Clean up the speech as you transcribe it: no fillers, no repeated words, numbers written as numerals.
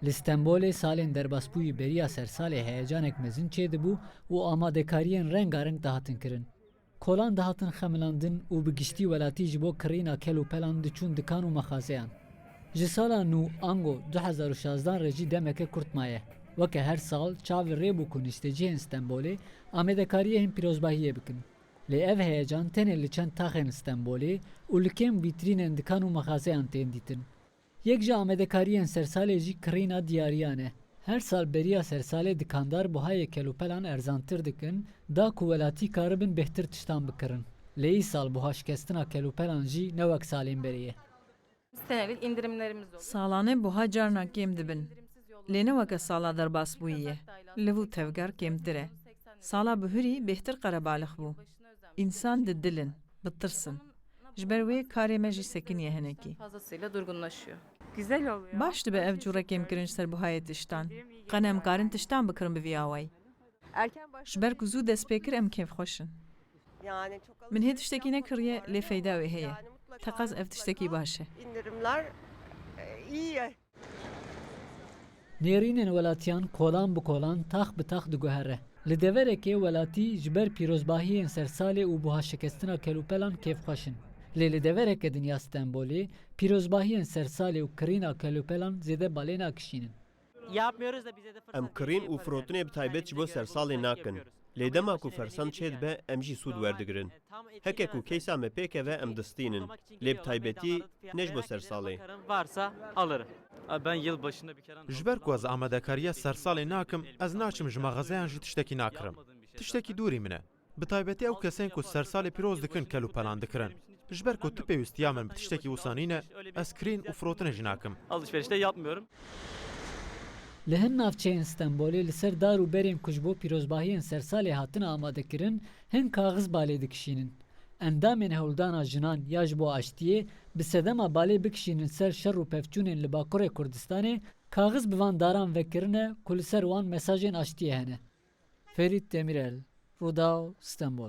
Li Stenbolê salên derbasbûyî beriya sersalê heyecanek mezin çêdibû û amadekariyên rengarenk dihatin kirin. Kolan dihatin xemilandin û bi giştî welatî ji bo kirîna kel û pelan diçûn dikan û mexazeyan. Ji sala nû ango 2016 re jî demeke kurt maye. Weke her sal çavê rêbû ku nişteciyên Stenbolê amadekariyê pîrozbahiyê bikin. Lê ev heyecan tenê li çend taxên li Stenbolê û li kêm vîtrînên dikan û mexazeyan tên dîtin. Yek ji amadekariyên sersalê jî kirîna diyariyan e. Her sal beriya sersalê dikandar buhayê kelûpelan erzantir dikin, da ku welatî karibin bêhtir tiştan bikirin. Lê îsal buha şikestina kelûpelan jî ne wek salên berê ye. Senelik indirimlerimiz olur. Salane buha carna kêm dibin. Lê ne weke sala derbasbûyî ye. Li vû tevger kêmtir e. Sala bihurî bêhtir qerebalix bû. İnsan di dilin, bitirsin. Ji ber wê karê me jî sekiniye henekî. Fazlasıyla durgunlaşıyor. Güzel oluyor. Baş dibe ev cure kêmkirin ji ser buhayê tiştan. Qen em karin tiştan bikirin bi vî awayî. Erken baş. Ji ber ku zû destpêkir em kêfxweş in. Yani çok Min hê tiştekî nekiriye lê feyda wê heye. Yani mutlaka- Teqas ev tiştekî baş e. İndirimler iyi. Nêrînên welatiyan kolan bi kolan tax bi tax diguhere. Li deverekê welatî ji ber pîrozbahiyên sersalê û buha şikestina kelûpelan kêfxweşin. Lê li devereke dinya Stenbolê pîrozbahiyên sersalê û kirîna kelûpelan zêde balê nakişînin. Yapmıyoruz da bize de fırsat Em kirîn û firotinê bi taybet ji bo sersalê nakin. Lê dema ku fersan çê dibe em jî sûd werdigirin. Heke ku keysa me pêkeve em distînin. Lê bi taybetî ne ji bo sersalê. varsa alırım. Abi ben yıl başında bir kere Ji ber ku ez amedekariya sersalê nakim, ez naçim ji mexazeyan jî tiştekî nakirim. Tiştekî dûrî min e. Bi taybetî ew kesên ku sersalê pîroz dikin kel û pelan dikirin. Ji ber ku tu pêwîstiya min bi tiştekî wisanî ne, ez kirîn û firotinê jî nakim. alışverişte yapmıyorum. Li hin navçeyên Stenbolê li ser dar û berên ku ji bo pîrozbahiyên sersalê hatin amadekirin hin kaxiz balê dikişînin. Endamên hewldana jinan ya ji bo aştiyê bi sedema balê bikişînin ser şer û pevçûnên li Bakurê Kurdistanê kaxiz bi van daran vekirine ku li ser wan mesajên aştiyê hene. Ferit Demirel, Rûdao, Stenbol.